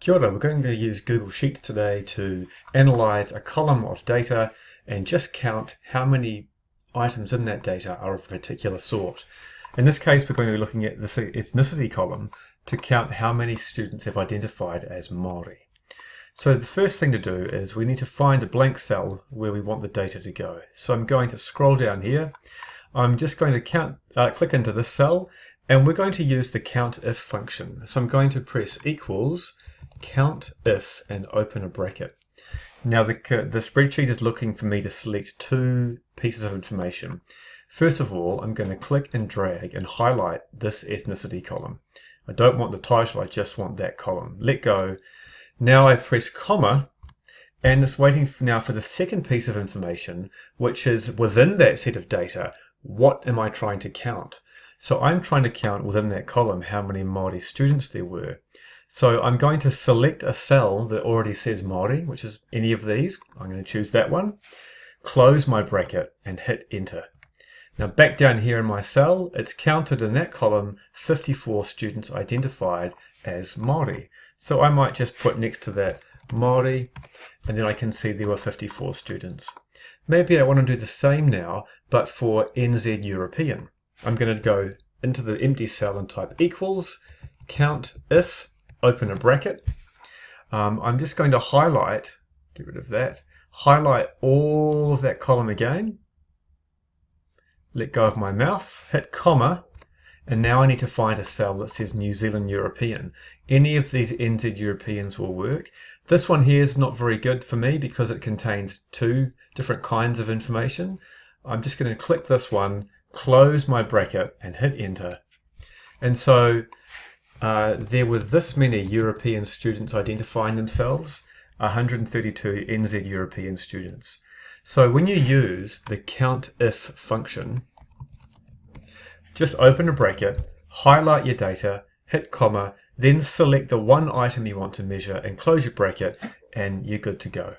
Kia ora, we're going to use Google Sheets today to analyze a column of data and just count how many items in that data are of a particular sort. In this case, we're going to be looking at the ethnicity column to count how many students have identified as Māori. So the first thing to do is we need to find a blank cell where we want the data to go. So I'm going to scroll down here. I'm just going to click into this cell, and we're going to use the countif function. So I'm going to press equals countif and open a bracket. Now the spreadsheet is looking for me to select two pieces of information. First of all, I'm going to click and drag and highlight this ethnicity column. I don't want the title, I just want that column. Let go. Now I press comma, and it's waiting now for the second piece of information, which is within that set of data, what am I trying to count? So I'm trying to count within that column how many Māori students there were. So I'm going to select a cell that already says Māori, which is any of these. I'm going to choose that one, close my bracket and hit enter. Now back down here in my cell, it's counted in that column 54 students identified as Māori. So I might just put next to that Māori, and then I can see there were 54 students. Maybe I want to do the same now, but for NZ European. I'm going to go into the empty cell and type equals countif, open a bracket. I'm just going to highlight, get rid of that, highlight all of that column again, let go of my mouse, hit comma, and now I need to find a cell that says New Zealand European. Any of these NZ Europeans will work. This one here is not very good for me because it contains two different kinds of information. I'm just going to click this one, close my bracket and hit enter. And so there were this many European students identifying themselves, 132 NZ European students. So when you use the countif function, just open a bracket, highlight your data, hit comma, then select the one item you want to measure and close your bracket, and you're good to go.